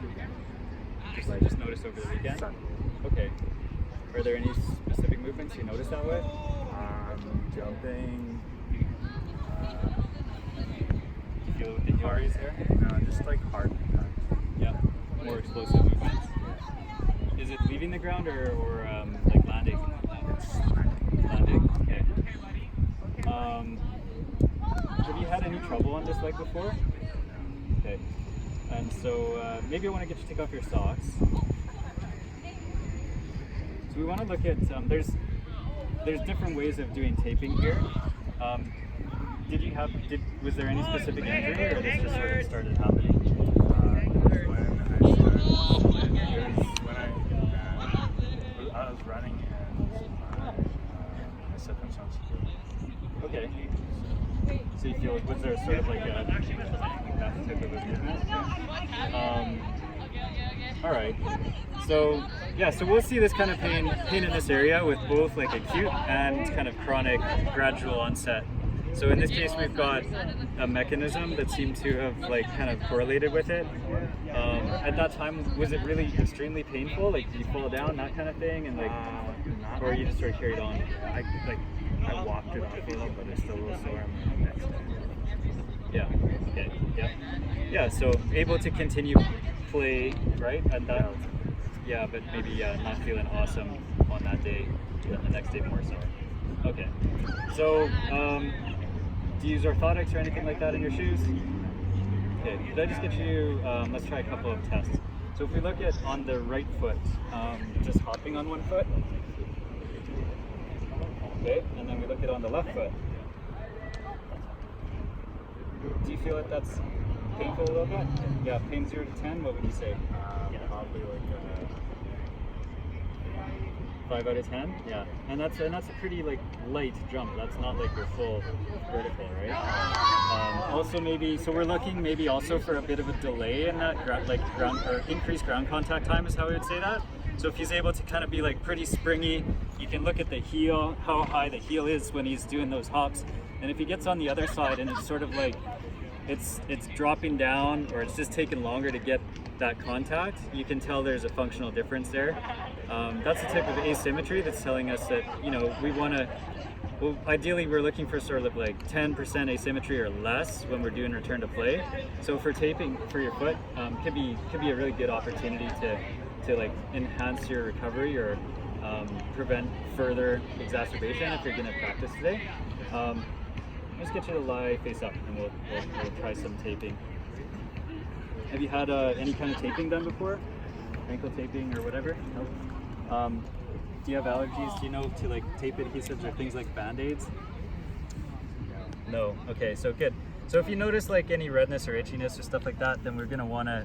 this weekend. Just noticed over the weekend? Sunday. Okay. Are there any specific movements you noticed that way? Jumping. You feel with the heel raise there? No, just like hard impact. Yeah. More explosive movements? Is it leaving the ground or like landing? It's Landing? Okay. Have you had any trouble on this leg before? Okay. And so maybe I want to get you to take off your socks. So we want to look at, there's different ways of doing taping here. Was there any specific injury, or this just sort of started happening? I was running and I stepped on something. Okay. So you feel, was there sort of like a that type of a movement? All right. So yeah, so we'll see this kind of pain in this area with both like acute and kind of chronic gradual onset. So in this case, we've got a mechanism that seemed to have like kind of correlated with it. At that time, was it really extremely painful? Like, did you fall down, that kind of thing, and like, or you just sort of carried on? I walked it off a little, but it's still a little sore on my next day. Yeah. Okay. Yeah. Yeah. So able to continue play, right? And that. Yeah, but maybe not feeling awesome on that day, and the next day more so. Okay. So, do you use orthotics or anything like that in your shoes? Okay. Could I just get you? Let's try a couple of tests. So if we look at on the right foot, just hopping on one foot. Okay, and then we look at on the left foot. Do you feel that that's painful a little bit? Yeah, pain 0 to 10, what would you say? Probably like 5 out of 10? Yeah, and that's a pretty like light jump. That's not like your full vertical, right? Also maybe, so we're looking maybe also for a bit of a delay in that ground or increased ground contact time is how we would say that. So if he's able to kind of be like pretty springy, you can look at the heel, how high the heel is when he's doing those hops. And if he gets on the other side and it's sort of like, it's dropping down or it's just taking longer to get that contact, you can tell there's a functional difference there. That's the type of asymmetry that's telling us that, you know, we want to, well, ideally we're looking for sort of like 10% asymmetry or less when we're doing return to play. So for taping for your foot, could be a really good opportunity to like enhance your recovery or prevent further exacerbation if you're going to practice today. Let's get you to lie face up and we'll try some taping. Have you had any kind of taping done before? Ankle taping or whatever? Nope. Do you have allergies? Do you know to like tape adhesives or things like Band-Aids? No. Okay, so good. So if you notice like any redness or itchiness or stuff like that, then we're gonna wanna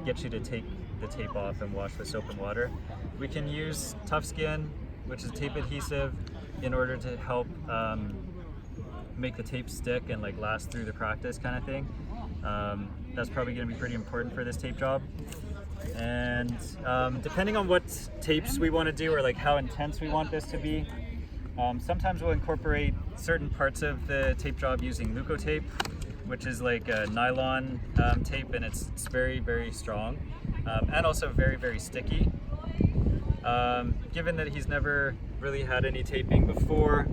get you to take the tape off and wash with soap and water. We can use Tough Skin, which is tape adhesive, in order to help make the tape stick and like last through the practice kind of thing. That's probably going to be pretty important for this tape job. And depending on what tapes we want to do or like how intense we want this to be, sometimes we'll incorporate certain parts of the tape job using leukotape, which is like a nylon tape, and it's very, very strong and also very, very sticky. Given that he's never really had any taping before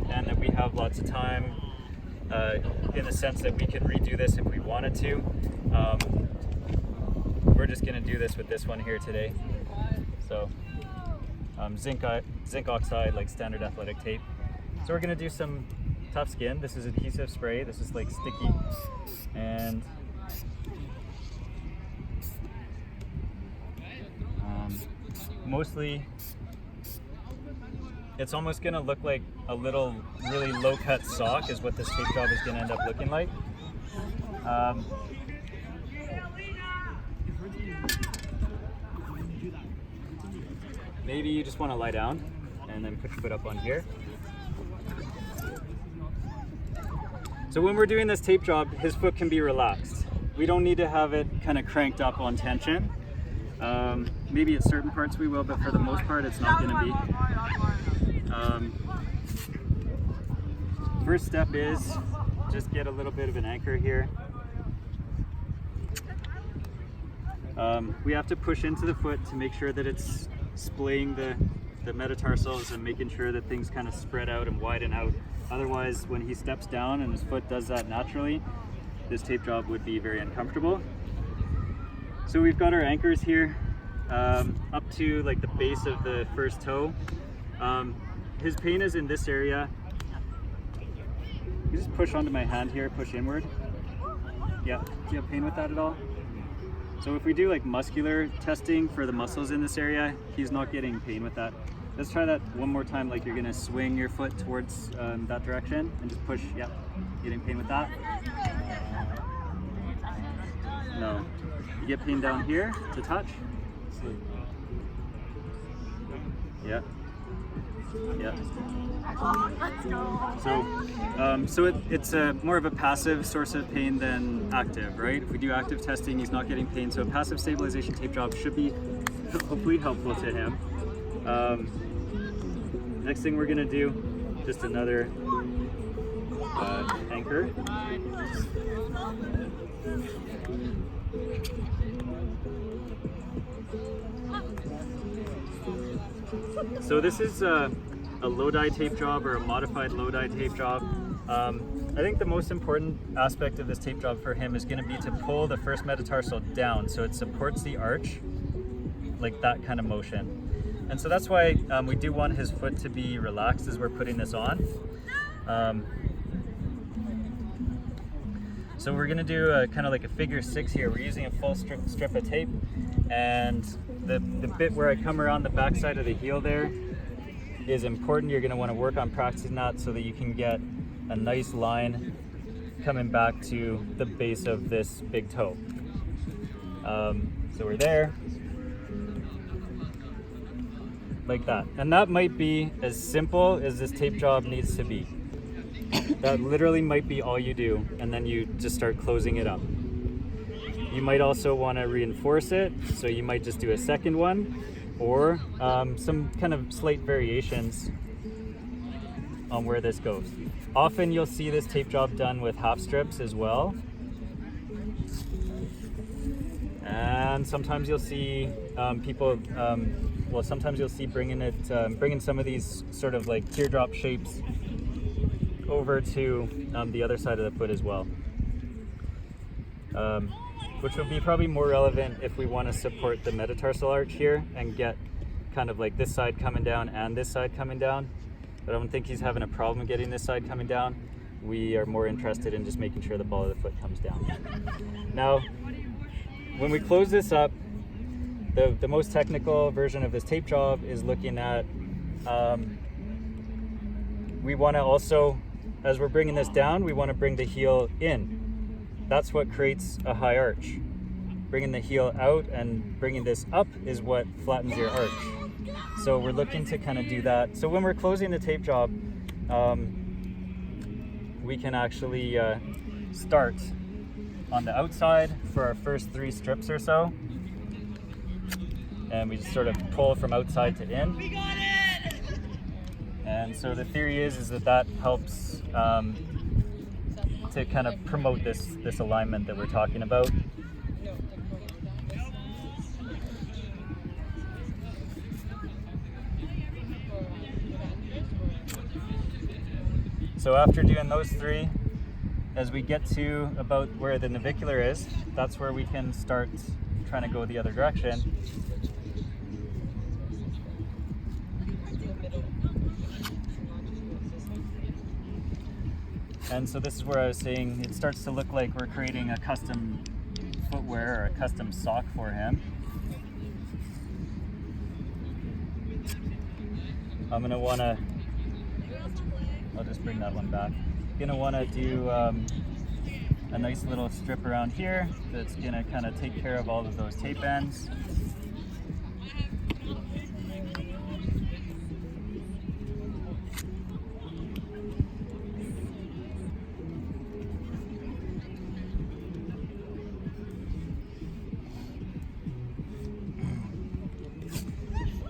and that we have lots of time in the sense that we could redo this if we wanted to, we're just going to do this with this one here today. So zinc oxide, like standard athletic tape. So we're going to do some Tough Skin. This is adhesive spray. This is like sticky, and mostly it's almost going to look like a little really low cut sock is what this tape job is going to end up looking like. Maybe you just want to lie down and then put your foot up on here. So when we're doing this tape job, his foot can be relaxed. We don't need to have it kind of cranked up on tension. Maybe at certain parts we will, but for the most part it's not going to be. First step is just get a little bit of an anchor here. We have to push into the foot to make sure that it's splaying the metatarsals and making sure that things kind of spread out and widen out. Otherwise, when he steps down and his foot does that naturally, this tape job would be very uncomfortable. So we've got our anchors here up to like the base of the first toe. His pain is in this area. You just push onto my hand here, push inward. Yeah, do you have pain with that at all? So if we do like muscular testing for the muscles in this area, he's not getting pain with that. Let's try that one more time, like you're gonna swing your foot towards that direction and just push. Yep, getting pain with that? No. You get pain down here to touch? Yeah. Yeah. So it's more of a passive source of pain than active, right? If we do active testing, he's not getting pain. So a passive stabilization tape job should be hopefully helpful to him. Next thing we're gonna do, just another anchor. So this is a Lodi tape job or a modified Lodi tape job. I think the most important aspect of this tape job for him is going to be to pull the first metatarsal down so it supports the arch, like that kind of motion. And so that's why we do want his foot to be relaxed as we're putting this on. So we're going to do a kind of like a figure 6 here. We're using a full strip of tape, and the bit where I come around the backside of the heel there is important. You're going to want to work on practicing that so that you can get a nice line coming back to the base of this big toe. So we're there, like that. And that might be as simple as this tape job needs to be. That literally might be all you do, and then you just start closing it up. You might also want to reinforce it, so you might just do a second one, or some kind of slight variations on where this goes. Often you'll see this tape job done with half strips as well. And sometimes you'll see people, sometimes you'll see bringing some of these sort of like teardrop shapes over to the other side of the foot as well. Which would be probably more relevant if we want to support the metatarsal arch here and get kind of like this side coming down and this side coming down. But I don't think he's having a problem getting this side coming down. We are more interested in just making sure the ball of the foot comes down. Now, when we close this up, the most technical version of this tape job is looking at, we want to also, as we're bringing this down, we want to bring the heel in. That's what creates a high arch. Bringing the heel out and bringing this up is what flattens your arch. So we're looking to kind of do that. So when we're closing the tape job, we can actually start on the outside for our first 3 strips or so. And we just sort of pull from outside to in. We got it! And so the theory is that helps to kind of promote this alignment that we're talking about. So after doing those 3, as we get to about where the navicular is, that's where we can start trying to go the other direction. And so this is where I was saying it starts to look like we're creating a custom footwear or a custom sock for him. I'm gonna wanna, I'll just bring that one back. Gonna wanna do a nice little strip around here that's gonna kind of take care of all of those tape ends.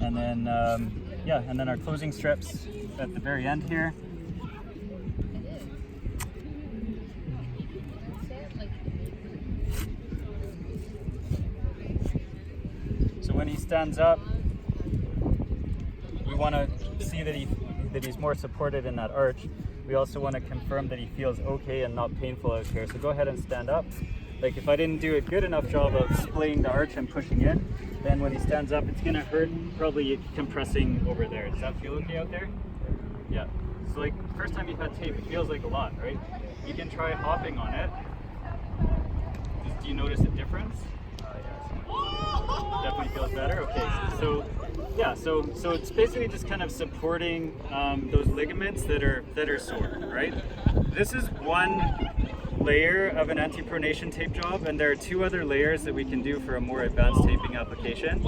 And then, and then our closing strips at the very end here. when he stands up, we want to see that he's more supported in that arch. We also want to confirm that he feels okay and not painful out here. So go ahead and stand up. Like if I didn't do a good enough job of splaying the arch and pushing in, then when he stands up, it's gonna hurt probably compressing over there. Does that feel okay out there? Yeah. So like first time you've had tape, it feels like a lot, right? You can try hopping on it. Do you notice a difference? Definitely feels better. Okay, so yeah, so it's basically just kind of supporting those ligaments that are sore, right? This is one layer of an anti-pronation tape job, and there are two other layers that we can do for a more advanced taping application.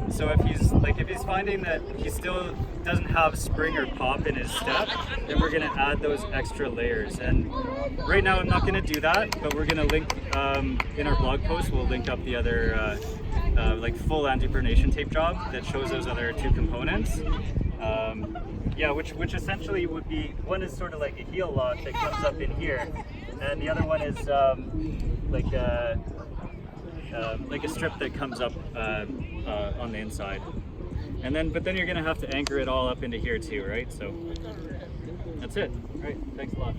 So if he's finding that he still doesn't have spring or pop in his step, then we're going to add those extra layers. And right now I'm not going to do that, but we're going to link in our blog post. We'll link up the other like full anti-pronation tape job that shows those other two components. Yeah, which essentially would be, one is sort of like a heel lock that comes up in here, and the other one is like a strip that comes up on the inside. And then, but then you're gonna have to anchor it all up into here too, right? So that's it. All right, thanks a lot.